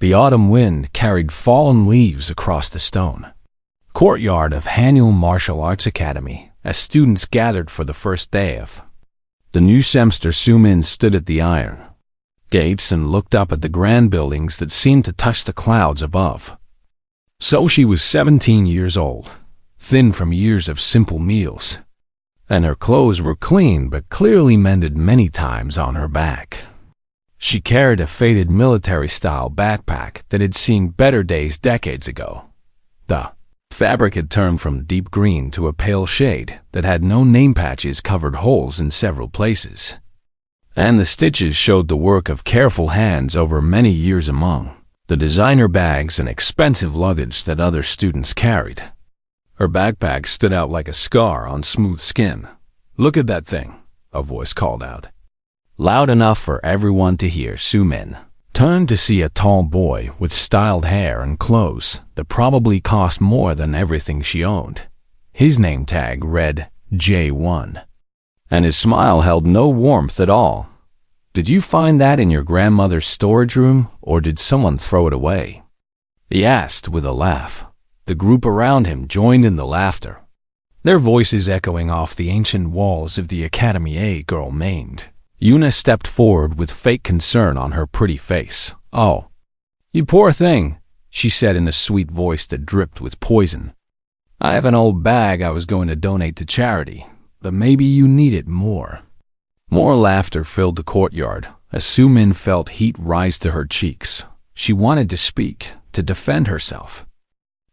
The autumn wind carried fallen leaves across the stone courtyard of Haniel Martial Arts Academy as students gathered for the first day of the new semester. Su-min stood at the iron gates and looked up at the grand buildings that seemed to touch the clouds above. So she was 17 years old, thin from years of simple meals, and her clothes were clean but clearly mended many times on her back. She carried a faded military-style backpack that had seen better days decades ago. The fabric had turned from deep green to a pale shade that had no name patches, covered holes in several places, and the stitches showed the work of careful hands over many years among the designer bags and expensive luggage that other students carried. Her backpack stood out like a scar on smooth skin. "Look at that thing," a voice called out, loud enough for everyone to hear. Su-min turned to see a tall boy with styled hair and clothes that probably cost more than everything she owned. His name tag read J1, and his smile held no warmth at all. "Did you find that in your grandmother's storage room, or did someone throw it away?" he asked with a laugh. The group around him joined in the laughter, their voices echoing off the ancient walls of the academy. A girl named Yuna stepped forward with fake concern on her pretty face. "Oh, you poor thing," she said in a sweet voice that dripped with poison. "I have an old bag I was going to donate to charity, but maybe you need it more." More laughter filled the courtyard as Su-min felt heat rise to her cheeks. She wanted to speak, to defend herself,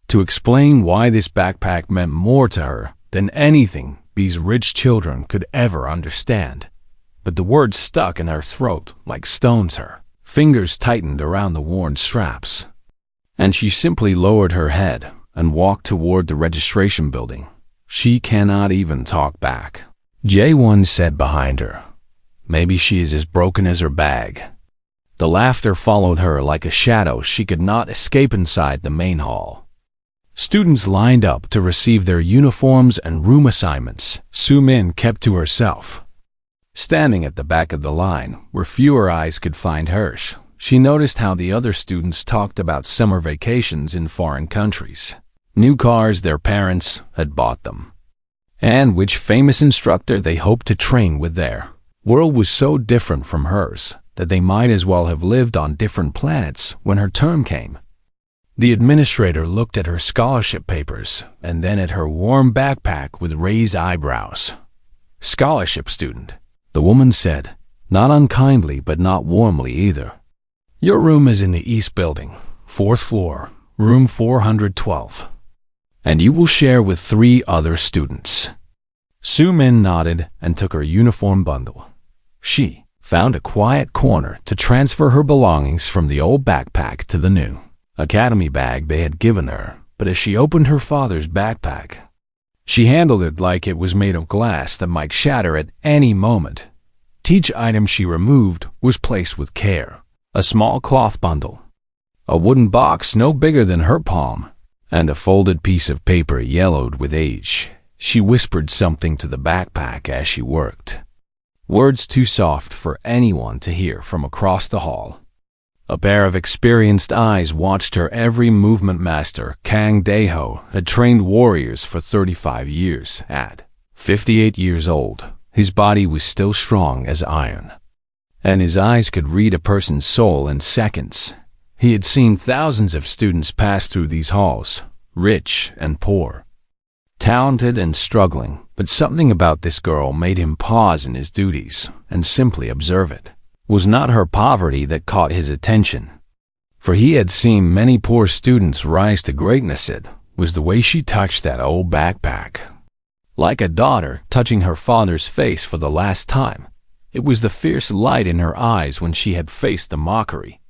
to explain why this backpack meant more to her than anything these rich children could ever understand. But the words stuck in her throat like stones. Her fingers tightened around the worn straps, and she simply lowered her head and walked toward the registration building. "She cannot even talk back," J1 said behind her. "Maybe she is as broken as her bag." The laughter followed her like a shadow she could not escape inside the main hall. Students lined up to receive their uniforms and room assignments. Su-min kept to herself, standing at the back of the line where fewer eyes could find hers. She noticed how the other students talked about summer vacations in foreign countries, new cars their parents had bought them, and which famous instructor they hoped to train with. Their world was so different from hers that they might as well have lived on different planets when her term came. The administrator looked at her scholarship papers and then at her warm backpack with raised eyebrows. "Scholarship student," the woman said, not unkindly but not warmly either. "Your room is in the East Building, 4th floor, room 412, and you will share with 3 other students." Su-min nodded and took her uniform bundle. She found a quiet corner to transfer her belongings from the old backpack to the new academy bag they had given her. But as she opened her father's backpack, she handled it like it was made of glass that might shatter at any moment. Each item she removed was placed with care. A small cloth bundle, a wooden box no bigger than her palm, and a folded piece of paper yellowed with age. She whispered something to the backpack as she worked, words too soft for anyone to hear from across the hall. A pair of experienced eyes watched her every movement. Master Kang Daeho had trained warriors for 35 years. At 58 years old, his body was still strong as iron, and his eyes could read a person's soul in seconds. He had seen thousands of students pass through these halls, rich and poor, talented and struggling, but something about this girl made him pause in his duties and simply observe it. It was not her poverty that caught his attention, for he had seen many poor students rise to greatness. It was the way she touched that old backpack, like a daughter touching her father's face for the last time. It was the fierce light in her eyes when she had faced the mockery,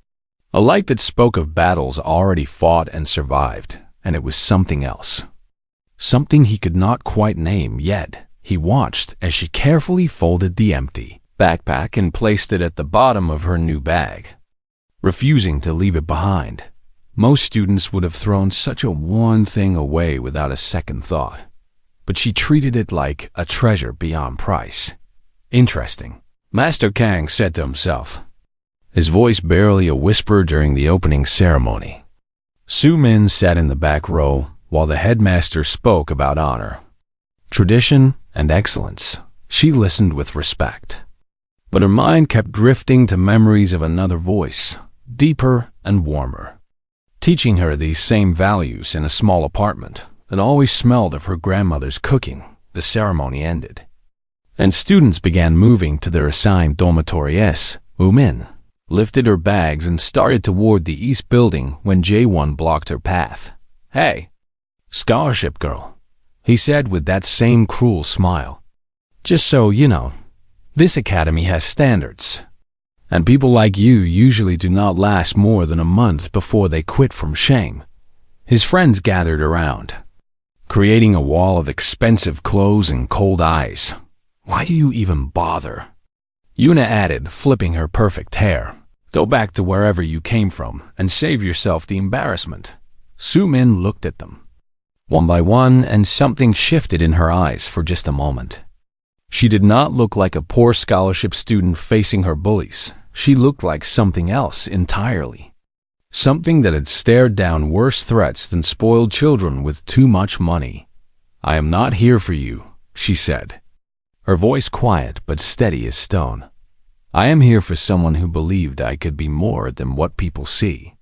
a light that spoke of battles already fought and survived, and it was something else, something he could not quite name yet. He watched as she carefully folded the empty backpack and placed it at the bottom of her new bag, refusing to leave it behind. Most students would have thrown such a worn thing away without a second thought, but she treated it like a treasure beyond price. "Interesting," Master Kang said to himself. his voice barely a whisper during the opening ceremony. Su-min sat in the back row while the headmaster spoke about honor, tradition, and excellence. She listened with respect. But her mind kept drifting to memories of another voice, deeper and warmer, teaching her these same values in a small apartment that always smelled of her grandmother's cooking. The ceremony ended, and students began moving to their assigned dormitories. Su-min lifted her bags and started toward the east building when Jae-won blocked her path. "Hey, scholarship girl," he said with that same cruel smile. "Just so you know, this academy has standards, and people like you usually do not last more than a month before they quit from shame." His friends gathered around, creating a wall of expensive clothes and cold eyes. "Why do you even bother?" Yuna added, flipping her perfect hair. "Go back to wherever you came from and save yourself the embarrassment." Su-min looked at them, one by one, and something shifted in her eyes for just a moment. She did not look like a poor scholarship student facing her bullies. She looked like something else entirely. Something that had stared down worse threats than spoiled children with too much money. "I am not here for you," she said, her voice quiet but steady as stone. "I am here for someone who believed I could be more than what people see,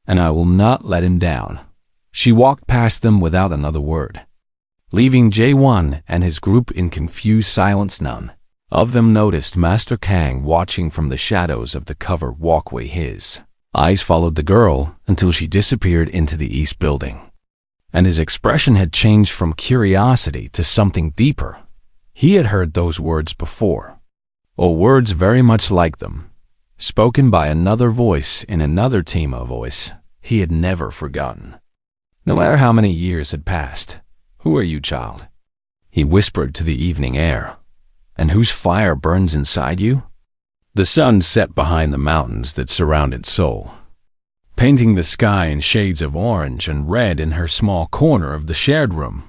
and I will not let him down." She walked past them without another word, leaving Jae-won and his group in confused silence. None of them noticed Master Kang watching from the shadows of the covered walkway. His eyes followed the girl until she disappeared into the east building, and his expression had changed from curiosity to something deeper. He had heard those words before, or words very much like them, spoken by another voice in another team of voice he had never forgotten. No matter how many years had passed. "Who are you, child?" he whispered to the evening air. "And whose fire burns inside you?" The sun set behind the mountains that surrounded Seoul, painting the sky in shades of orange and red in her small corner of the shared room.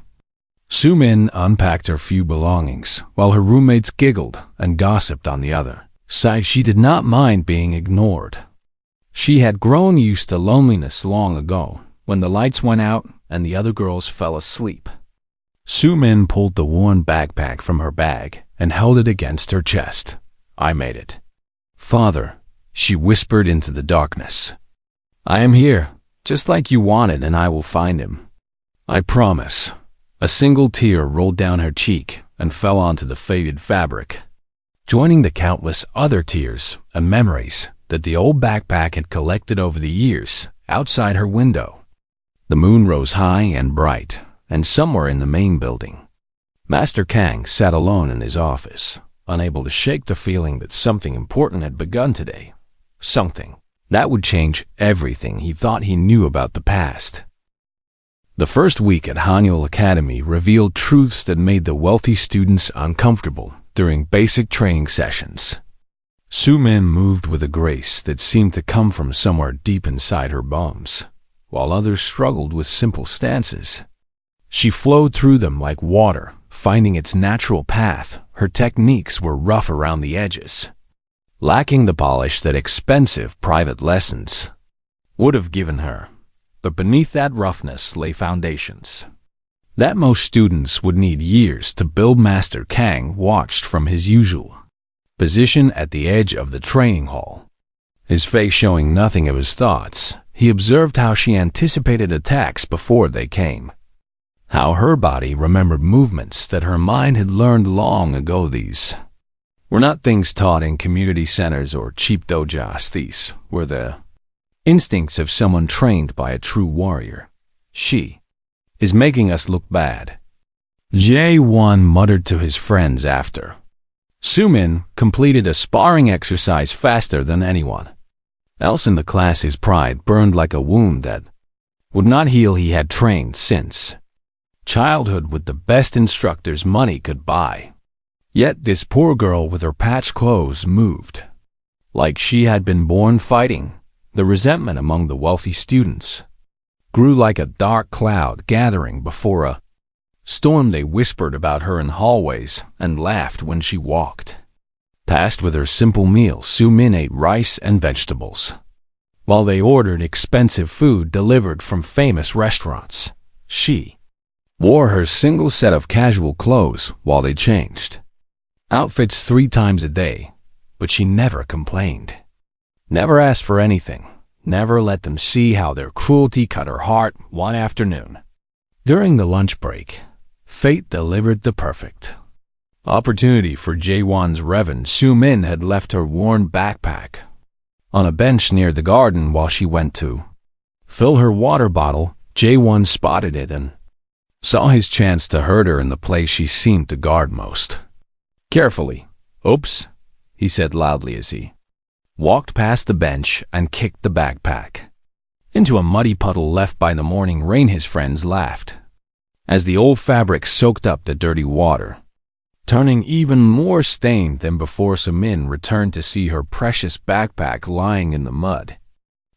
Su-min unpacked her few belongings while her roommates giggled and gossiped on the other side. She did not mind being ignored. She had grown used to loneliness long ago, when the lights went out and the other girls fell asleep. Su-min pulled the worn backpack from her bag and held it against her chest. "I made it." "Father," she whispered into the darkness. "I am here, just like you wanted, and I will find him. I promise." A single tear rolled down her cheek and fell onto the faded fabric, joining the countless other tears and memories that the old backpack had collected over the years outside her window. The moon rose high and bright, and somewhere in the main building, Master Kang sat alone in his office, unable to shake the feeling that something important had begun today. Something that would change everything he thought he knew about the past. The first week at Hanyul Academy revealed truths that made the wealthy students uncomfortable during basic training sessions. Su-min moved with a grace that seemed to come from somewhere deep inside her bones, while others struggled with simple stances. She flowed through them like water, finding its natural path. Her techniques were rough around the edges, lacking the polish that expensive private lessons would have given her. But beneath that roughness lay foundations that most students would need years to build. Master Kang watched from his usual position at the edge of the training hall, his face showing nothing of his thoughts. He observed how she anticipated attacks before they came, how her body remembered movements that her mind had learned long ago. These were not things taught in community centers or cheap dojos. These were the instincts of someone trained by a true warrior. "She is making us look bad," Jae-won muttered to his friends after Su-min completed a sparring exercise faster than anyone else in the class. His pride burned like a wound that would not heal. He had trained since childhood with the best instructors money could buy. Yet this poor girl with her patched clothes moved like she had been born fighting. The resentment among the wealthy students grew like a dark cloud gathering before a storm. They whispered about her in hallways and laughed when she walked Passed with her simple meal, Su-min ate rice and vegetables. While they ordered expensive food delivered from famous restaurants, she wore her single set of casual clothes while they changed outfits 3 times a day, but she never complained. Never asked for anything, never let them see how their cruelty cut her heart. One afternoon, during the lunch break, fate delivered the perfect opportunity for Jae-won's Revan. Su-min had left her worn backpack on a bench near the garden while she went to fill her water bottle. Jae-won spotted it and saw his chance to hurt her in the place she seemed to guard most. Carefully, "Oops," he said loudly as he walked past the bench and kicked the backpack into a muddy puddle left by the morning rain. His friends laughed as the old fabric soaked up the dirty water, turning even more stained than before. Su-min returned to see her precious backpack lying in the mud,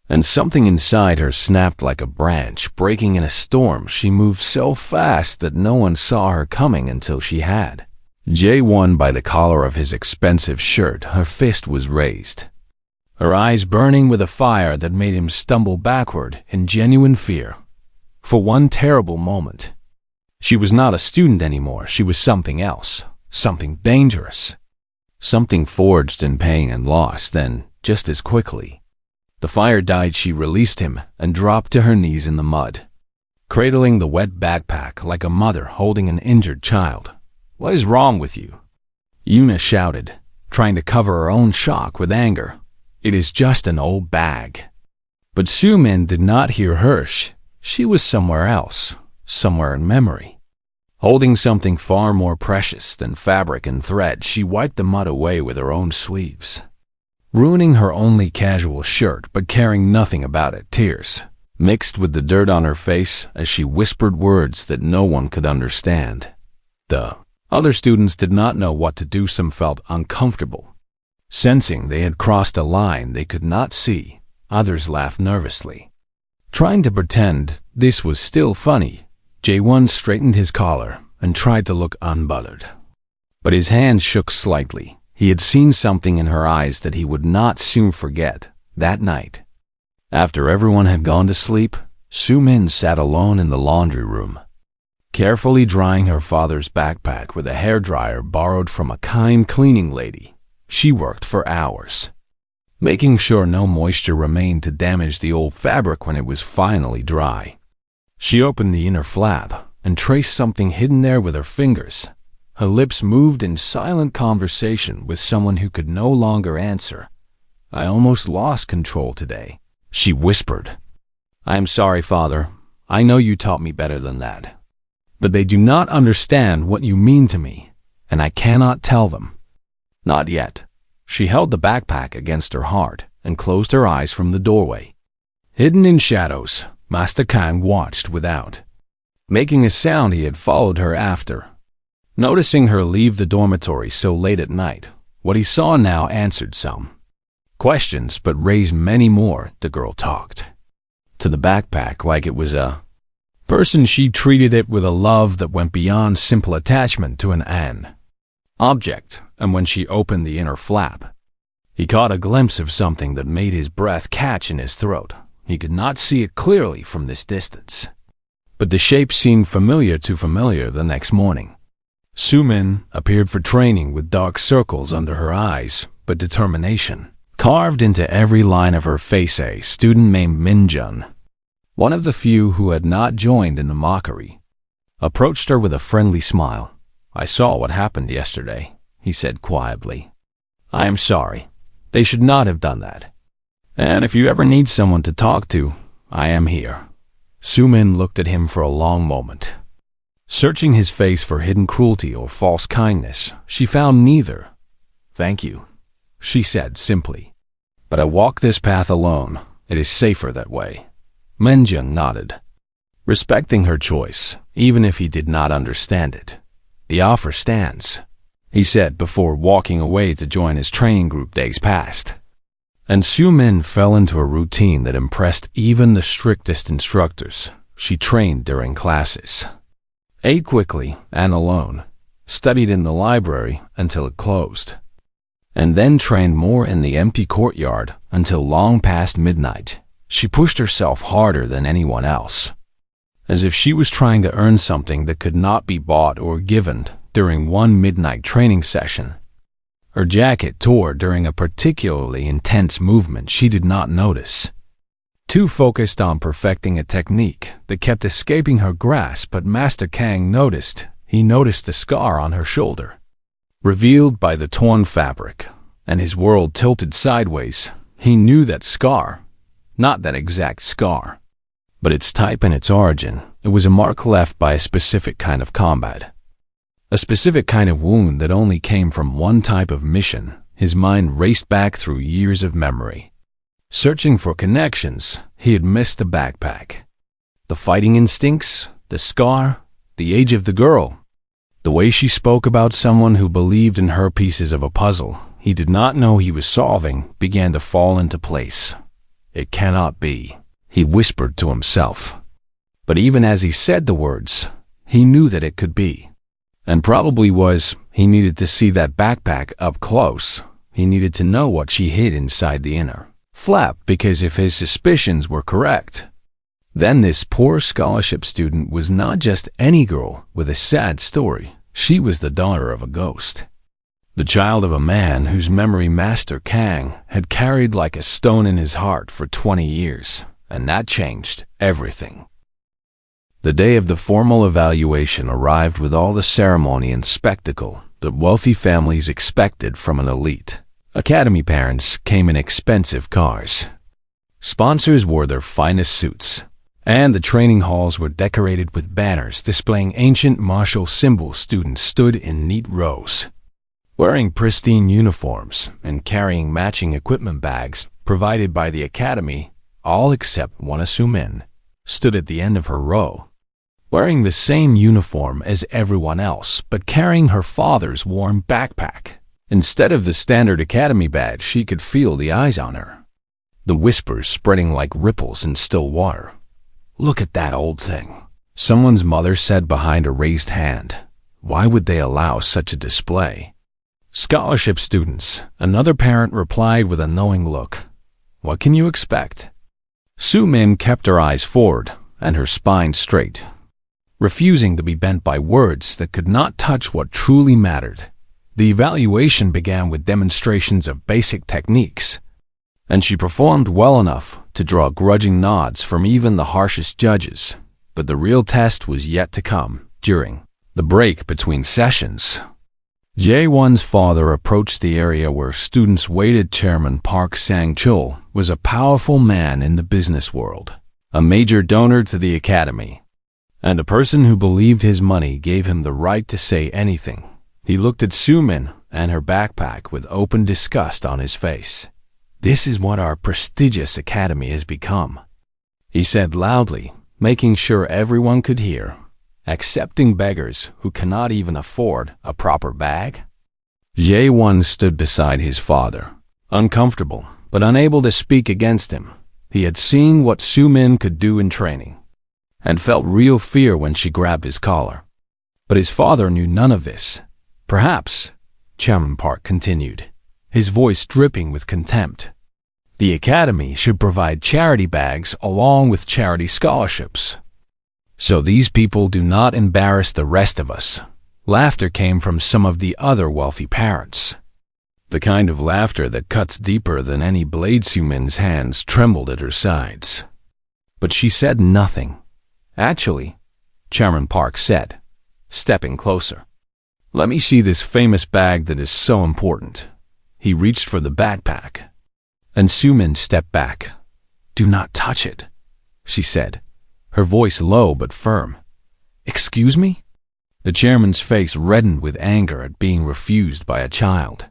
and something inside her snapped like a branch breaking in a storm. She moved so fast that no one saw her coming until she had Jae-won by the collar of his expensive shirt. Her fist was raised, her eyes burning with a fire that made him stumble backward in genuine fear. For one terrible moment, she was not a student anymore. She was something else, something dangerous, something forged in pain and loss. Then, just as quickly, the fire died. She released him and dropped to her knees in the mud, cradling the wet backpack like a mother holding an injured child. "What is wrong with you?" Yuna shouted, trying to cover her own shock with anger. "It is just an old bag." But Su-min did not hear her. She was somewhere else, somewhere in memory, holding something far more precious than fabric and thread. She wiped the mud away with her own sleeves, ruining her only casual shirt but caring nothing about it. Tears mixed with the dirt on her face as she whispered words that no one could understand. The other students did not know what to do. Some felt uncomfortable, sensing they had crossed a line they could not see. Others laughed nervously, trying to pretend this was still funny. Jae-won straightened his collar and tried to look unbothered, but his hands shook slightly. He had seen something in her eyes that he would not soon forget. That night, after everyone had gone to sleep, Su-min sat alone in the laundry room, carefully drying her father's backpack with a hairdryer borrowed from a kind cleaning lady. She worked for hours, making sure no moisture remained to damage the old fabric. When it was finally dry, she opened the inner flap and traced something hidden there with her fingers. Her lips moved in silent conversation with someone who could no longer answer. "I almost lost control today," she whispered. "I am sorry, Father. I know you taught me better than that. But they do not understand what you mean to me, and I cannot tell them. Not yet." She held the backpack against her heart and closed her eyes. From the doorway, hidden in shadows, Master Kang watched without making a sound. He had followed her after, noticing her leave the dormitory so late at night. What he saw now answered some questions but raised many more. The girl talked to the backpack like it was a person. She treated it with a love that went beyond simple attachment to an object, and when she opened the inner flap, he caught a glimpse of something that made his breath catch in his throat. He could not see it clearly from this distance, but the shape seemed familiar. The next morning, Su-min appeared for training with dark circles under her eyes, but determination carved into every line of her face. A student named Min-jun, one of the few who had not joined in the mockery, approached her with a friendly smile. "I saw what happened yesterday," he said quietly. "I am sorry. They should not have done that. And if you ever need someone to talk to, I am here." Su-min looked at him for a long moment, searching his face for hidden cruelty or false kindness. She found neither. "Thank you," she said simply. "But I walk this path alone. It is safer that way." Min-jun nodded, respecting her choice, even if he did not understand it. "The offer stands," he said before walking away to join his training group. Days passed, and Su-min fell into a routine that impressed even the strictest instructors. She trained during classes, ate quickly and alone, studied in the library until it closed, and then trained more in the empty courtyard until long past midnight. She pushed herself harder than anyone else, as if she was trying to earn something that could not be bought or given during one midnight training session. Her jacket tore during a particularly intense movement she did not notice. Too focused on perfecting a technique that kept escaping her grasp, but Master Kang noticed. He noticed the scar on her shoulder, revealed by the torn fabric, and his world tilted sideways. He knew that scar, not that exact scar, but its type and its origin. It was a mark left by a specific kind of combat, a specific kind of wound that only came from one type of mission. His mind raced back through years of memory, searching for connections. He had missed the backpack, the fighting instincts, the scar, the age of the girl, the way she spoke about someone who believed in her. Pieces of a puzzle he did not know he was solving began to fall into place. It cannot be, he whispered to himself. But even as he said the words, he knew that it could be, and probably was. He needed to see that backpack up close. He needed to know what she hid inside the inner flap, because if his suspicions were correct, then this poor scholarship student was not just any girl with a sad story. She was the daughter of a ghost, the child of a man whose memory Master Kang had carried like a stone in his heart for 20 years, and that changed everything. The day of the formal evaluation arrived with all the ceremony and spectacle that wealthy families expected from an elite academy. Parents came in expensive cars. Sponsors wore their finest suits, and the training halls were decorated with banners displaying ancient martial symbols. Students stood in neat rows, wearing pristine uniforms and carrying matching equipment bags provided by the academy. All except one, Sumin, stood at the end of her row, wearing the same uniform as everyone else, but carrying her father's warm backpack. Instead of the standard academy badge, she could feel the eyes on her, the whispers spreading like ripples in still water. "Look at that old thing," someone's mother said behind a raised hand. "Why would they allow such a display?" "Scholarship students," another parent replied with a knowing look. "What can you expect?" Sumin kept her eyes forward and her spine straight, refusing to be bent by words that could not touch what truly mattered. The evaluation began with demonstrations of basic techniques, and she performed well enough to draw grudging nods from even the harshest judges. But the real test was yet to come. During the break between sessions, Jae-won's father approached the area where students waited. Chairman Park Sang-chul was a powerful man in the business world, a major donor to the academy, and a person who believed his money gave him the right to say anything. He looked at Sumin and her backpack with open disgust on his face. "This is what our prestigious academy has become," he said loudly, making sure everyone could hear. "Accepting beggars who cannot even afford a proper bag?" Jae-won stood beside his father, uncomfortable but unable to speak against him. He had seen what Sumin could do in training, and felt real fear when she grabbed his collar. But his father knew none of this. "Perhaps," Chairman Park continued, his voice dripping with contempt, "the academy should provide charity bags along with charity scholarships, so these people do not embarrass the rest of us." Laughter came from some of the other wealthy parents, the kind of laughter that cuts deeper than any blade. Sumin's hands trembled at her sides, but she said nothing. "Actually," Chairman Park said, stepping closer, "let me see this famous bag that is so important." He reached for the backpack, and Sumin stepped back. "Do not touch it," she said, her voice low but firm. "Excuse me?" The chairman's face reddened with anger at being refused by a child,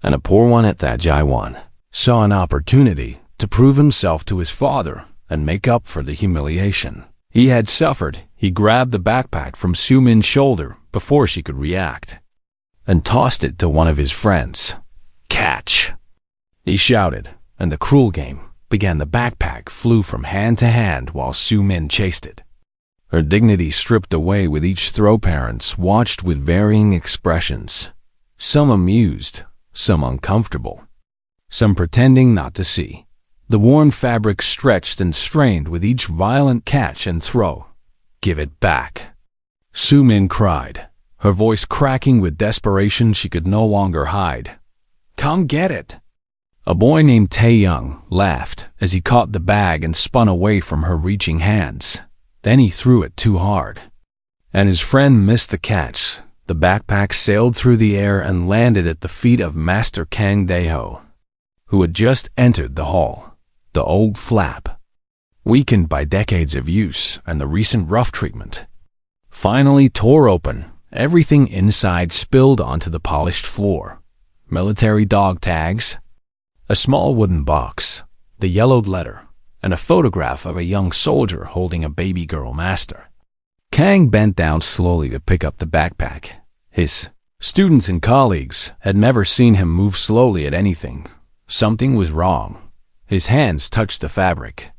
and a poor one at that. Jae-won saw an opportunity to prove himself to his father and make up for the humiliation he had suffered. He grabbed the backpack from Sumin's shoulder before she could react, and tossed it to one of his friends. "Catch!" he shouted, and the cruel game began. The backpack flew from hand to hand while Sumin chased it, her dignity stripped away with each throw. Parents watched with varying expressions, some amused, some uncomfortable, some pretending not to see. The worn fabric stretched and strained with each violent catch and throw. "Give it back," Su Min cried, her voice cracking with desperation she could no longer hide. "Come get it." A boy named Tae-young laughed as he caught the bag and spun away from her reaching hands. Then he threw it too hard, and his friend missed the catch. The backpack sailed through the air and landed at the feet of Master Kang Daeho, who had just entered the hall. The old flap, weakened by decades of use and the recent rough treatment, finally tore open. Everything inside spilled onto the polished floor. Military dog tags, a small wooden box, the yellowed letter, and a photograph of a young soldier holding a baby girl master. Kang bent down slowly to pick up the backpack. His students and colleagues had never seen him move slowly at anything. Something was wrong. His hands touched the fabric.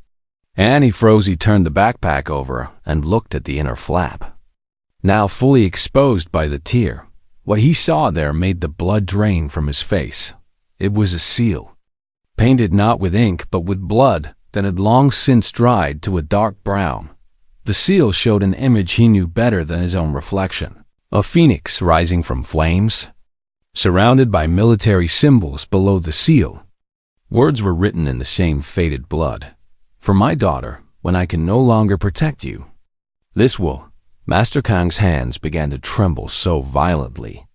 Annie froze. He turned the backpack over and looked at the inner flap. Now fully exposed by the tear, what he saw there made the blood drain from his face. It was a seal, painted not with ink but with blood that had long since dried to a dark brown. The seal showed an image he knew better than his own reflection. A phoenix rising from flames, surrounded by military symbols below the seal. Words were written in the same faded blood. "For my daughter, when I can no longer protect you. This will..." Master Kang's hands began to tremble so violently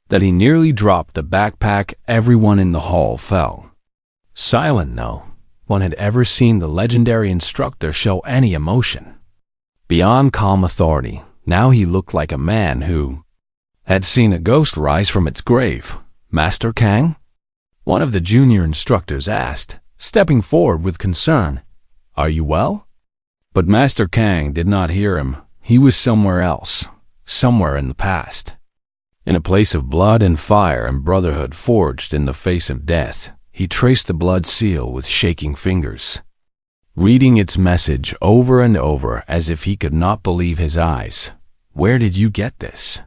that he nearly dropped the backpack. Everyone in the hall fell silent. No one had ever seen the legendary instructor show any emotion. Beyond calm authority, now he looked like a man who had seen a ghost rise from its grave. "Master Kang?" one of the junior instructors asked, stepping forward with concern. "Are you well?" But Master Kang did not hear him. He was somewhere else, somewhere in the past. In a place of blood and fire and brotherhood forged in the face of death, he traced the blood seal with shaking fingers, reading its message over and over as if he could not believe his eyes. "Where did you get this?"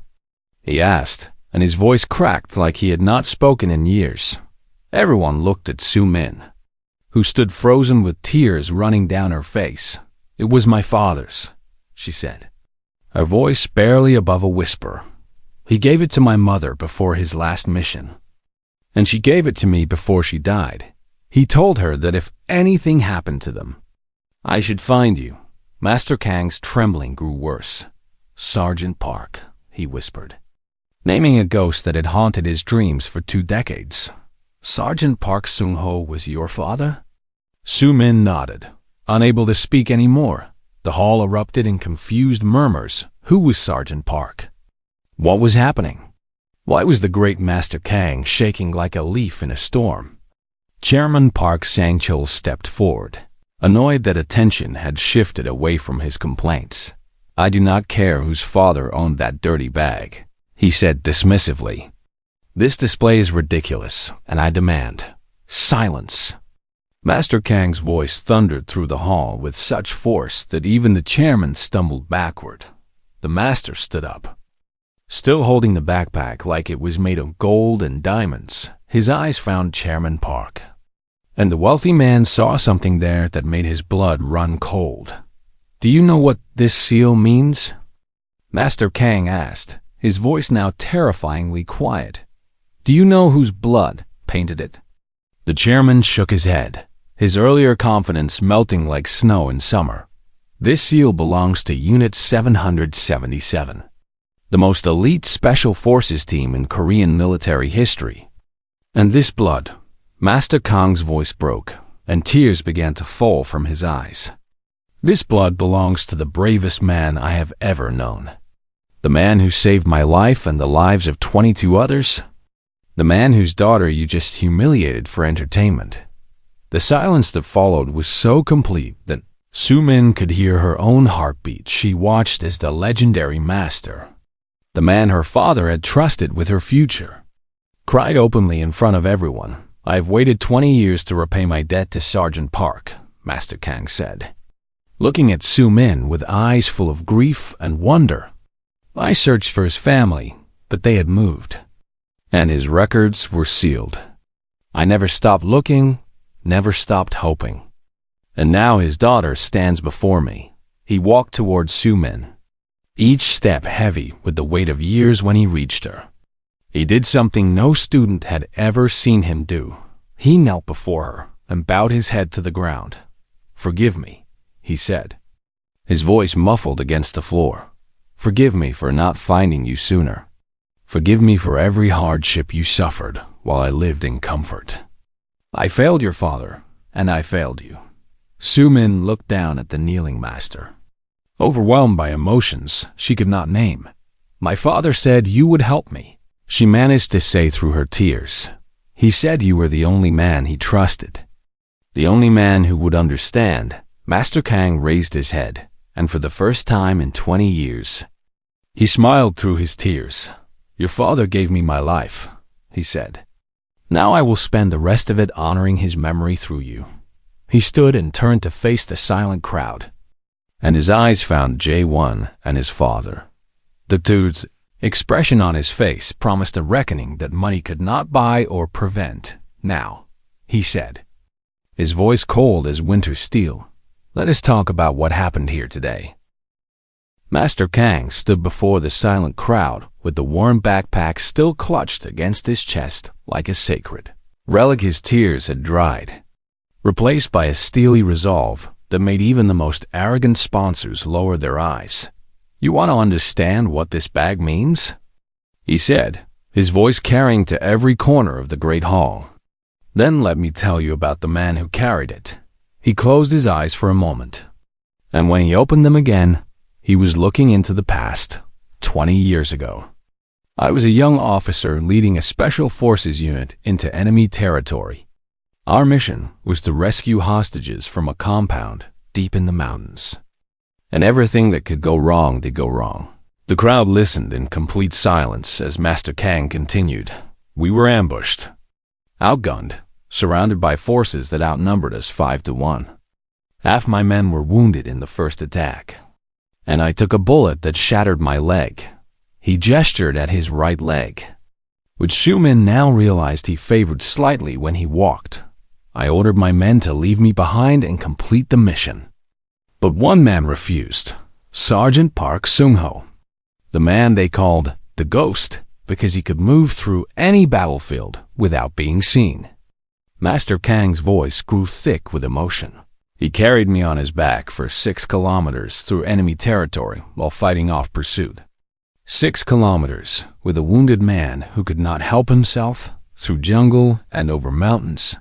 he asked, and his voice cracked like he had not spoken in years. Everyone looked at Su Min, who stood frozen with tears running down her face. "It was my father's," she said, her voice barely above a whisper. "He gave it to my mother before his last mission, and she gave it to me before she died. He told her that if anything happened to them, I should find you." Master Kang's trembling grew worse. "Sergeant Park," he whispered, naming a ghost that had haunted his dreams for 2 decades. "Sergeant Park Sung-ho was your father?" Su Min nodded, unable to speak any more. The hall erupted in confused murmurs. Who was Sergeant Park? What was happening? Why was the great Master Kang shaking like a leaf in a storm? Chairman Park Sang-chul stepped forward, annoyed that attention had shifted away from his complaints. "I do not care whose father owned that dirty bag," he said dismissively. "This display is ridiculous, and I demand silence." Master Kang's voice thundered through the hall with such force that even the chairman stumbled backward. The master stood up, still holding the backpack like it was made of gold and diamonds. His eyes found Chairman Park, and the wealthy man saw something there that made his blood run cold. "Do you know what this seal means?" Master Kang asked, his voice now terrifyingly quiet. "Do you know whose blood painted it?" The chairman shook his head, his earlier confidence melting like snow in summer. "This seal belongs to Unit 777, the most elite special forces team in Korean military history. And this blood..." Master Kang's voice broke, and tears began to fall from his eyes. "This blood belongs to the bravest man I have ever known. The man who saved my life and the lives of 22 others. The man whose daughter you just humiliated for entertainment." The silence that followed was so complete that Su Min could hear her own heartbeat. She watched as the legendary master, the man her father had trusted with her future, cried openly in front of everyone. "I have waited 20 years to repay my debt to Sergeant Park," Master Kang said, looking at Su Min with eyes full of grief and wonder. "I searched for his family, but they had moved. and his records were sealed. I never stopped looking, never stopped hoping. And now his daughter stands before me. He walked towards Su-min, each step heavy with the weight of years when he reached her. He did something no student had ever seen him do. He knelt before her and bowed his head to the ground. "Forgive me," he said, his voice muffled against the floor. "Forgive me for not finding you sooner. Forgive me for every hardship you suffered while I lived in comfort. I failed your father, and I failed you." Su-min looked down at the kneeling master. Overwhelmed by emotions she could not name. "My father said you would help me," she managed to say through her tears. "He said you were the only man he trusted. The only man who would understand." Master Kang raised his head, and for the first time in 20 years, he smiled through his tears. "Your father gave me my life," he said. "Now I will spend the rest of it honoring his memory through you." He stood and turned to face the silent crowd, and his eyes found J1 and his father. The dude's expression on his face promised a reckoning that money could not buy or prevent. "Now," he said, his voice cold as winter steel, "let us talk about what happened here today." Master Kang stood before the silent crowd with the worn backpack still clutched against his chest like a sacred relic. His tears had dried, replaced by a steely resolve that made even the most arrogant sponsors lower their eyes. "You want to understand what this bag means?" he said, his voice carrying to every corner of the great hall. "Then let me tell you about the man who carried it." He closed his eyes for a moment, and when he opened them again, he was looking into the past, 20 years ago. "I was a young officer leading a special forces unit into enemy territory. Our mission was to rescue hostages from a compound deep in the mountains. And everything that could go wrong did go wrong." The crowd listened in complete silence as Master Kang continued. "We were ambushed, outgunned, surrounded by forces that outnumbered us 5-1. Half my men were wounded in the first attack, and I took a bullet that shattered my leg." He gestured at his right leg, which Su-min now realized he favored slightly when he walked. "I ordered my men to leave me behind and complete the mission. But one man refused, Sergeant Park Sung-ho, the man they called the Ghost, because he could move through any battlefield without being seen." Master Kang's voice grew thick with emotion. "He carried me on his back for 6 kilometers through enemy territory while fighting off pursuit. 6 kilometers with a wounded man who could not help himself, through jungle and over mountains,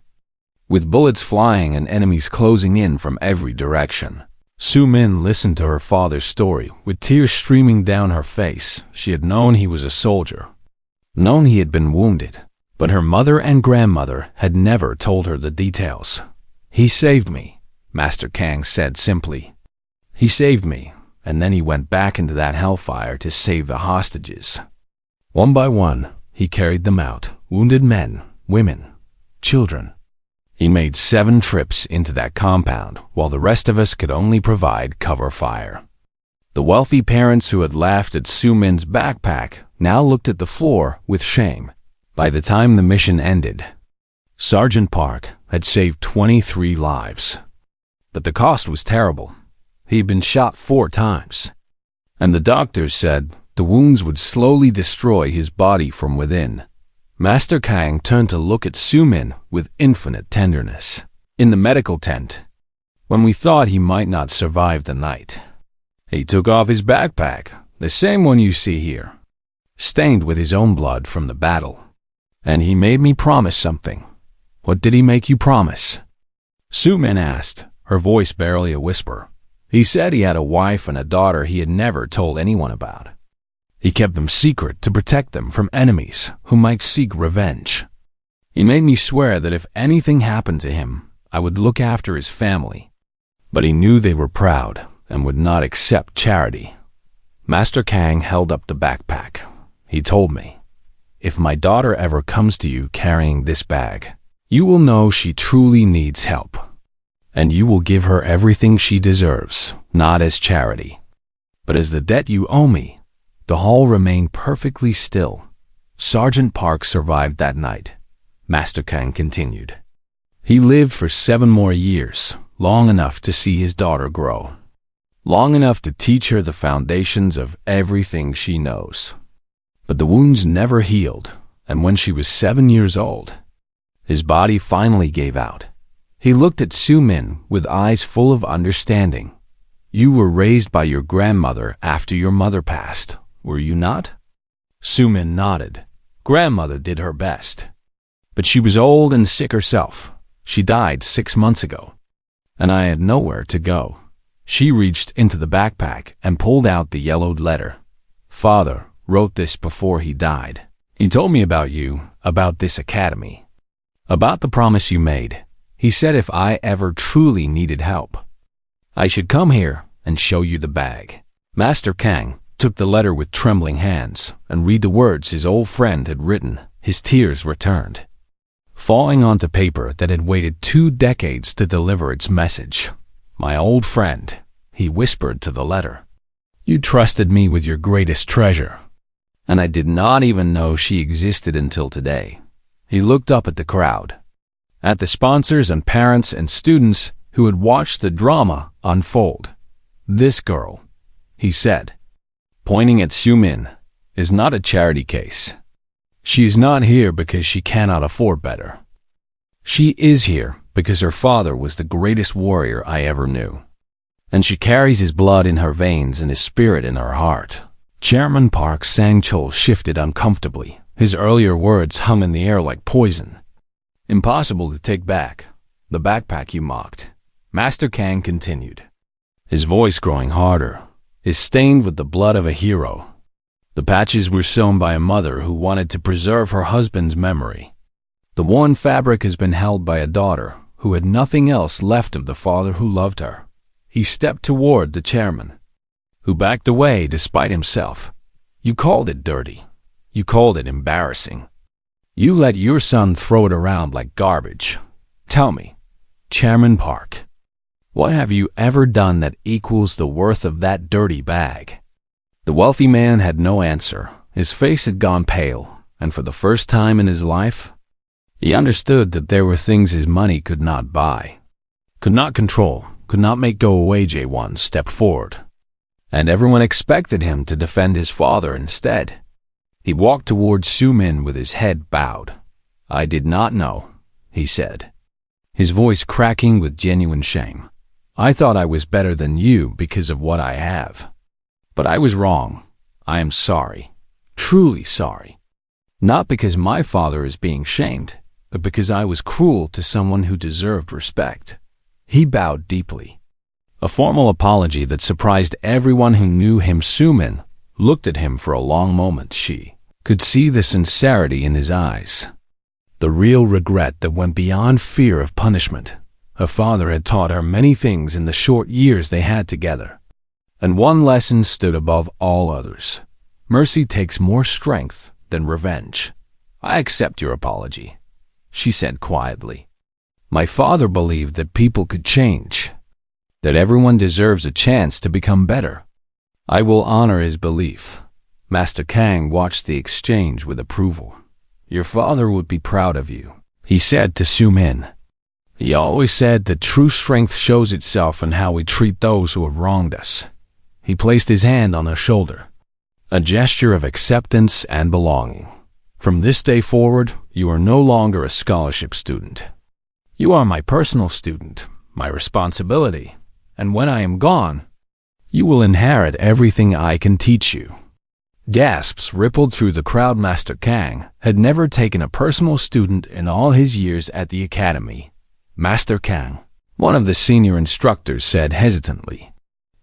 with bullets flying and enemies closing in from every direction." Su-min listened to her father's story with tears streaming down her face. She had known he was a soldier, known he had been wounded, but her mother and grandmother had never told her the details. "He saved me," Master Kang said simply. "He saved me, and then he went back into that hellfire to save the hostages. One by one, he carried them out, wounded men, women, children. He made 7 trips into that compound while the rest of us could only provide cover fire." The wealthy parents who had laughed at Su-min's backpack now looked at the floor with shame. By the time the mission ended, Sergeant Park had saved 23 lives. But the cost was terrible. He had been shot 4 times, and the doctors said the wounds would slowly destroy his body from within. Master Kang turned to look at Su-min with infinite tenderness. "In the medical tent, when we thought he might not survive the night, he took off his backpack, the same one you see here, stained with his own blood from the battle. And he made me promise something." "What did he make you promise?" Su-min asked, her voice barely a whisper. "He said he had a wife and a daughter he had never told anyone about. He kept them secret to protect them from enemies who might seek revenge. He made me swear that if anything happened to him, I would look after his family. But he knew they were proud and would not accept charity." Master Kang held up the backpack. "He told me, if my daughter ever comes to you carrying this bag, you will know she truly needs help, and you will give her everything she deserves, not as charity, but as the debt you owe me." The hall remained perfectly still. Sergeant Park survived that night, Master Kang continued. He lived for 7 more years, long enough to see his daughter grow. Long enough to teach her the foundations of everything she knows. But the wounds never healed, and when she was 7 years old, his body finally gave out. He looked at Su-min with eyes full of understanding. You were raised by your grandmother after your mother passed, were you not? Su-min nodded. Grandmother did her best. But she was old and sick herself. She died 6 months ago. And I had nowhere to go. She reached into the backpack and pulled out the yellowed letter. Father wrote this before he died. He told me about you, about this academy, about the promise you made. He said if I ever truly needed help, I should come here and show you the bag. Master Kang took the letter with trembling hands and read the words his old friend had written. His tears returned, falling onto paper that had waited 2 decades to deliver its message. My old friend, he whispered to the letter. You trusted me with your greatest treasure, and I did not even know she existed until today. He looked up at the crowd, at the sponsors and parents and students who had watched the drama unfold. This girl, he said, pointing at Su-min, is not a charity case. She is not here because she cannot afford better. She is here because her father was the greatest warrior I ever knew, and she carries his blood in her veins and his spirit in her heart. Chairman Park's Sang-chul shifted uncomfortably. His earlier words hung in the air like poison. Impossible to take back. The backpack you mocked. Master Kang continued, his voice growing harder, is stained with the blood of a hero. The patches were sewn by a mother who wanted to preserve her husband's memory. The worn fabric has been held by a daughter who had nothing else left of the father who loved her. He stepped toward the chairman, who backed away despite himself. You called it dirty. You called it embarrassing. You let your son throw it around like garbage. Tell me, Chairman Park, what have you ever done that equals the worth of that dirty bag? The wealthy man had no answer. His face had gone pale, and for the first time in his life, he understood that there were things his money could not buy, could not control, could not make go away. J1 stepped forward, and everyone expected him to defend his father instead. He walked toward Su-min with his head bowed. I did not know, he said, his voice cracking with genuine shame. I thought I was better than you because of what I have. But I was wrong. I am sorry, truly sorry. Not because my father is being shamed, but because I was cruel to someone who deserved respect. He bowed deeply. A formal apology that surprised everyone who knew him. Su-min looked at him for a long moment. She could see the sincerity in his eyes, the real regret that went beyond fear of punishment. Her father had taught her many things in the short years they had together, and one lesson stood above all others. Mercy takes more strength than revenge. I accept your apology, she said quietly. My father believed that people could change, that everyone deserves a chance to become better. I will honor his belief. Master Kang watched the exchange with approval. Your father would be proud of you, he said to Su-min. He always said that true strength shows itself in how we treat those who have wronged us. He placed his hand on her shoulder, a gesture of acceptance and belonging. From this day forward, you are no longer a scholarship student. You are my personal student, my responsibility, and when I am gone, you will inherit everything I can teach you. Gasps rippled through the crowd. Master Kang had never taken a personal student in all his years at the academy. Master Kang, one of the senior instructors, said hesitantly,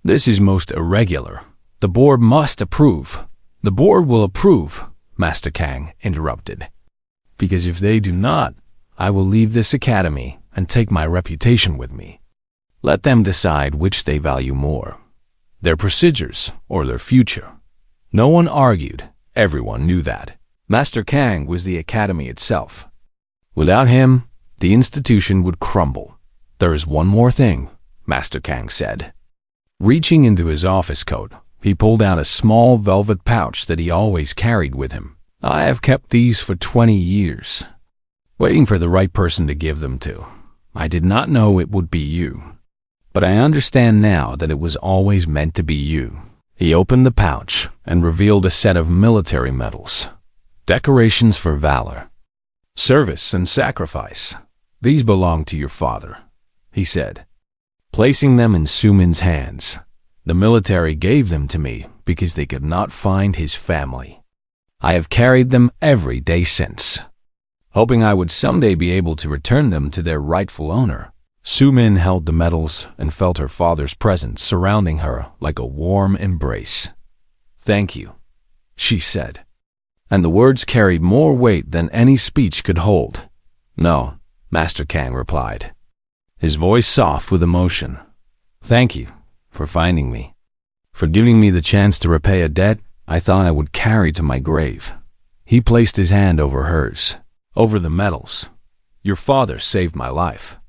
this is most irregular. The board must approve. The board will approve, Master Kang interrupted. Because if they do not, I will leave this academy and take my reputation with me. Let them decide which they value more, their procedures or their future. No one argued. Everyone knew that. Master Kang was the academy itself. Without him, the institution would crumble. There is one more thing, Master Kang said. Reaching into his office coat, he pulled out a small velvet pouch that he always carried with him. I have kept these for 20 years, waiting for the right person to give them to. I did not know it would be you, but I understand now that it was always meant to be you." He opened the pouch and revealed a set of military medals, decorations for valor, service, and sacrifice. "These belong to your father," he said, placing them in Sumin's hands. "The military gave them to me because they could not find his family. I have carried them every day since, hoping I would someday be able to return them to their rightful owner." Sumin held the medals and felt her father's presence surrounding her like a warm embrace. "Thank you," she said, and the words carried more weight than any speech could hold. "No," Master Kang replied, his voice soft with emotion. "Thank you for finding me, for giving me the chance to repay a debt I thought I would carry to my grave." He placed his hand over hers, over the medals. "Your father saved my life.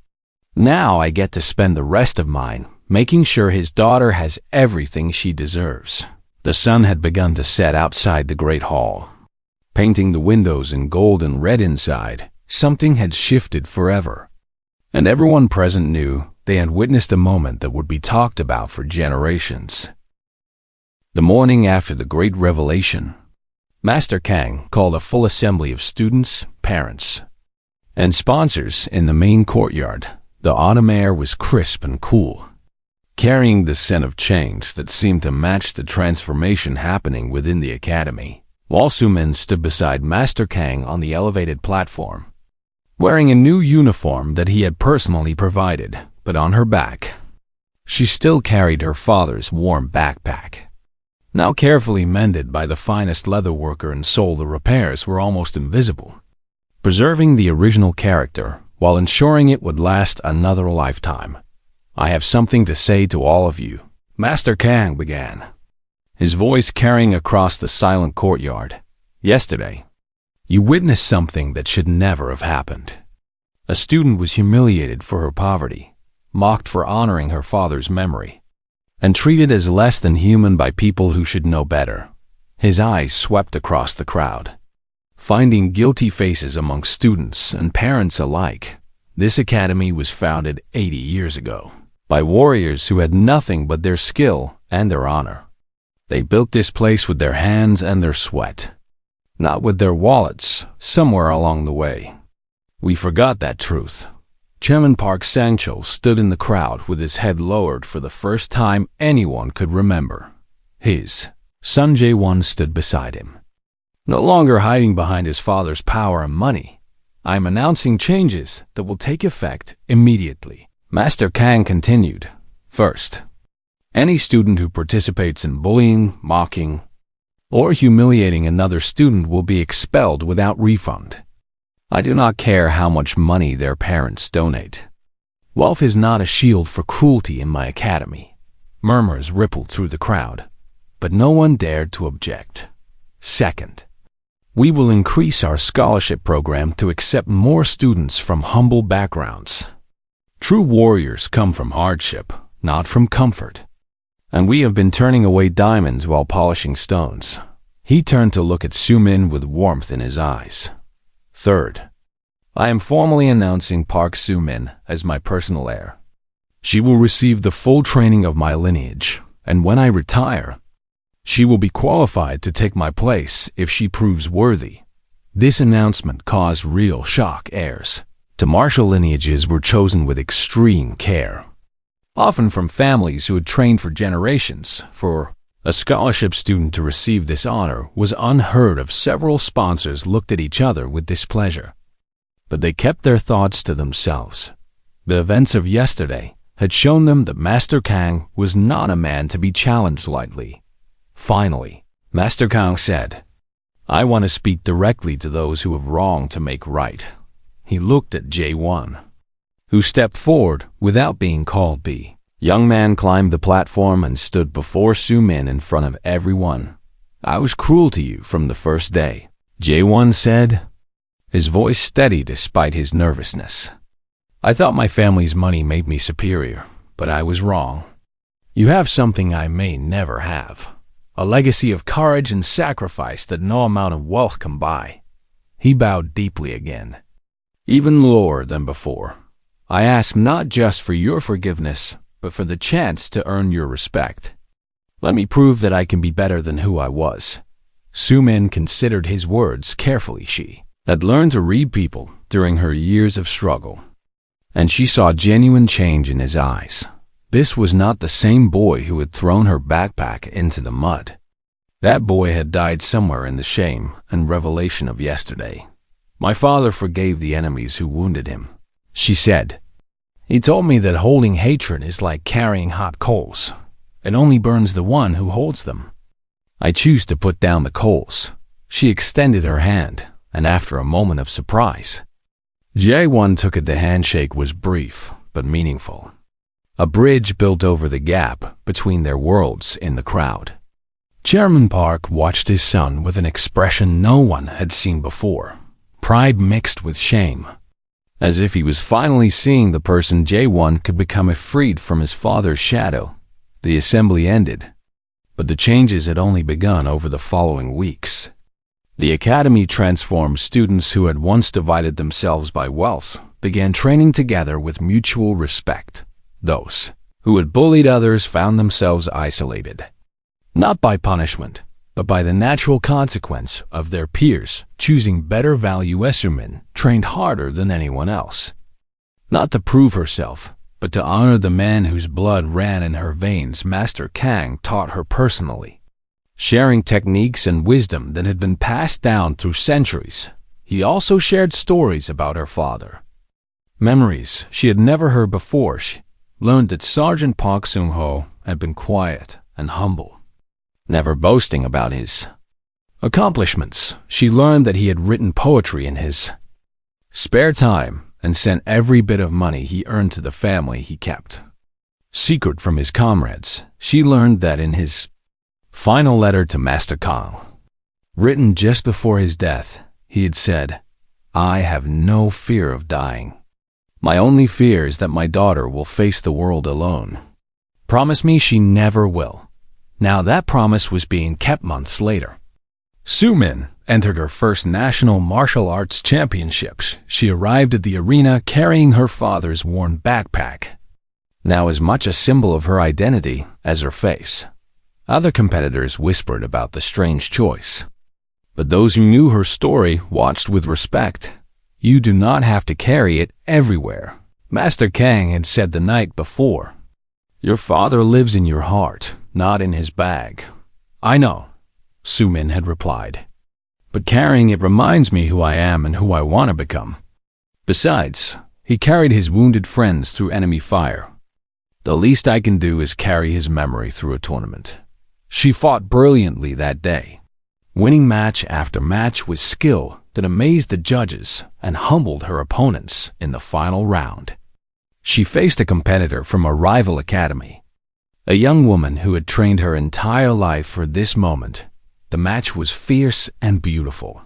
Now I get to spend the rest of mine making sure his daughter has everything she deserves." The sun had begun to set outside the great hall, painting the windows in gold and red inside. Something had shifted forever, and everyone present knew they had witnessed a moment that would be talked about for generations. The morning after the great revelation, Master Kang called a full assembly of students, parents, and sponsors in the main courtyard. The autumn air was crisp and cool, carrying the scent of change that seemed to match the transformation happening within the academy. Wall Sumin stood beside Master Kang on the elevated platform, wearing a new uniform that he had personally provided, but on her back, she still carried her father's warm backpack. Now carefully mended by the finest leather worker in Seoul, the repairs were almost invisible, preserving the original character while ensuring it would last another lifetime. "I have something to say to all of you," Master Kang began, his voice carrying across the silent courtyard. "Yesterday, you witnessed something that should never have happened. A student was humiliated for her poverty, mocked for honoring her father's memory, and treated as less than human by people who should know better." His eyes swept across the crowd, finding guilty faces among students and parents alike. This academy was founded 80 years ago by warriors who had nothing but their skill and their honor. They built this place with their hands and their sweat, not with their wallets. Somewhere along the way, we forgot that truth. Chairman Park Sang-chul stood in the crowd with his head lowered for the first time anyone could remember. His son Jae-won stood beside him, no longer hiding behind his father's power and money. "I am announcing changes that will take effect immediately," Master Kang continued. "First, any student who participates in bullying, mocking, or humiliating another student will be expelled without refund. I do not care how much money their parents donate. Wealth is not a shield for cruelty in my academy." Murmurs rippled through the crowd, but no one dared to object. "Second, we will increase our scholarship program to accept more students from humble backgrounds. True warriors come from hardship, not from comfort. And we have been turning away diamonds while polishing stones." He turned to look at Sumin with warmth in his eyes. "Third, I am formally announcing Park Sumin as my personal heir. She will receive the full training of my lineage, and when I retire, she will be qualified to take my place if she proves worthy." This announcement caused real shock. Heirs to martial lineages were chosen with extreme care, often from families who had trained for generations. For a scholarship student to receive this honor was unheard of. Several sponsors looked at each other with displeasure, but they kept their thoughts to themselves. The events of yesterday had shown them that Master Kang was not a man to be challenged lightly. Finally, Master Kang said, "I want to speak directly to those who have wronged to make right." He looked at Jae-won, who stepped forward without being called. The young man climbed the platform and stood before Sumin in front of everyone. "I was cruel to you from the first day," Jae-won said, his voice steady despite his nervousness. "I thought my family's money made me superior, but I was wrong. You have something I may never have. a legacy of courage and sacrifice that no amount of wealth can buy. He bowed deeply again, even lower than before. I ask not just for your forgiveness, but for the chance to earn your respect. Let me prove that I can be better than who I was. Su-min considered his words carefully. She had learned to read people during her years of struggle, and she saw genuine change in his eyes. This was not the same boy who had thrown her backpack into the mud. That boy had died somewhere in the shame and revelation of yesterday. My father forgave the enemies who wounded him, she said. He told me that holding hatred is like carrying hot coals. It only burns the one who holds them. I choose to put down the coals. She extended her hand, and after a moment of surprise, Jae-won took it. The handshake was brief but meaningful. A bridge built over the gap between their worlds in the crowd. Chairman Park watched his son with an expression no one had seen before, pride mixed with shame. As if he was finally seeing the person Jae-won could become if freed from his father's shadow. The assembly ended, but the changes had only begun over the following weeks. The academy transformed. Students who had once divided themselves by wealth began training together with mutual respect. Those who had bullied others found themselves isolated, not by punishment, but by the natural consequence of their peers choosing better value. Su-min trained harder than anyone else, not to prove herself, but to honor the man whose blood ran in her veins. Master Kang taught her personally, sharing techniques and wisdom that had been passed down through centuries. He also shared stories about her father, memories she had never heard before. She learned that Sergeant Park Seung-ho had been quiet and humble, never boasting about his accomplishments. She learned that he had written poetry in his spare time and sent every bit of money he earned to the family he kept secret from his comrades. She learned that in his final letter to Master Kang, written just before his death, he had said, "I have no fear of dying. My only fear is that my daughter will face the world alone. Promise me she never will." Now that promise was being kept months later. Su-min entered her first national martial arts championships. She arrived at the arena carrying her father's worn backpack, now as much a symbol of her identity as her face. Other competitors whispered about the strange choice, but those who knew her story watched with respect. You do not have to carry it everywhere, Master Kang had said the night before. Your father lives in your heart, not in his bag. I know, Su-min had replied, but carrying it reminds me who I am and who I want to become. Besides, he carried his wounded friends through enemy fire. The least I can do is carry his memory through a tournament. She fought brilliantly that day, winning match after match with skill that amazed the judges and humbled her opponents in the final round. She faced a competitor from a rival academy, a young woman who had trained her entire life for this moment. The match was fierce and beautiful.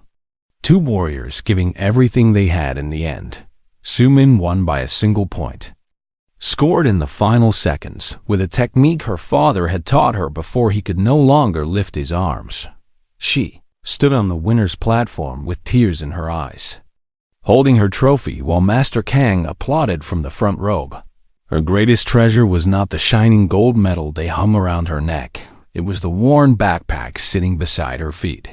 Two warriors giving everything they had in the end. Su-min won by a single point, scored in the final seconds with a technique her father had taught her before he could no longer lift his arms. She stood on the winner's platform with tears in her eyes, holding her trophy while Master Kang applauded from the front row. Her greatest treasure was not the shining gold medal they hung around her neck. It was the worn backpack sitting beside her feet.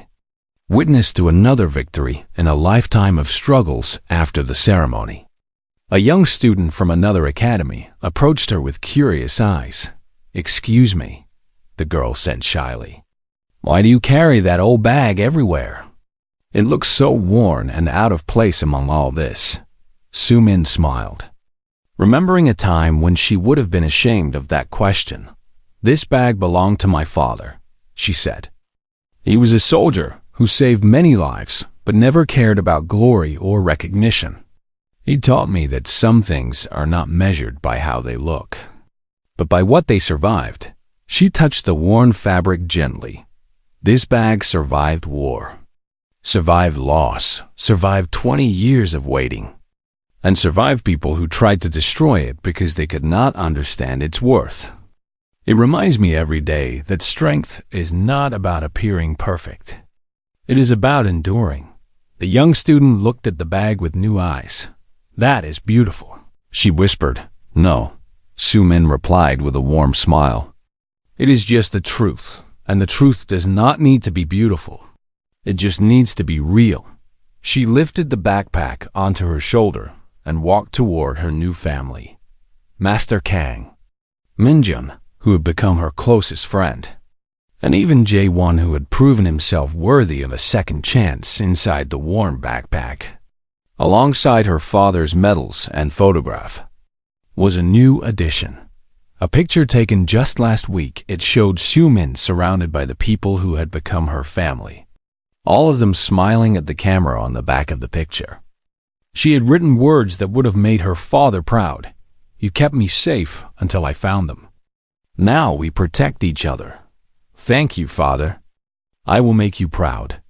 Witness to another victory in a lifetime of struggles. After the ceremony, a young student from another academy approached her with curious eyes. "Excuse me," the girl said shyly. "Why do you carry that old bag everywhere? It looks so worn and out of place among all this." Su-min smiled, remembering a time when she would have been ashamed of that question. "This bag belonged to my father," she said. "He was a soldier who saved many lives, but never cared about glory or recognition. He taught me that some things are not measured by how they look, but by what they survived." She touched the worn fabric gently. This bag survived war, survived loss, survived 20 years of waiting, and survived people who tried to destroy it because they could not understand its worth. It reminds me every day that strength is not about appearing perfect. It is about enduring. The young student looked at the bag with new eyes. That is beautiful, she whispered. No, Su-min replied with a warm smile. It is just the truth, and the truth does not need to be beautiful. It just needs to be real. She lifted the backpack onto her shoulder and walked toward her new family. Master Kang, Minjun, who had become her closest friend, and even Jae-won, who had proven himself worthy of a second chance inside the warm backpack. Alongside her father's medals and photograph was a new addition. A picture taken just last week. It showed Su-min surrounded by the people who had become her family, all of them smiling at the camera on the back of the picture. She had written words that would have made her father proud. You kept me safe until I found them. Now we protect each other. Thank you, Father. I will make you proud.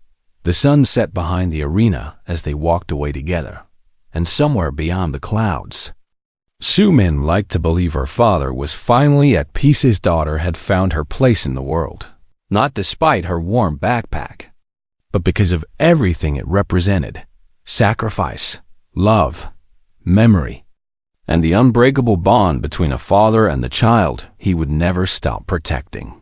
The sun set behind the arena as they walked away together, and somewhere beyond the clouds, Su-min liked to believe her father was finally at peace. His daughter had found her place in the world, not despite her warm backpack, but because of everything it represented: sacrifice, love, memory, and the unbreakable bond between a father and the child he would never stop protecting.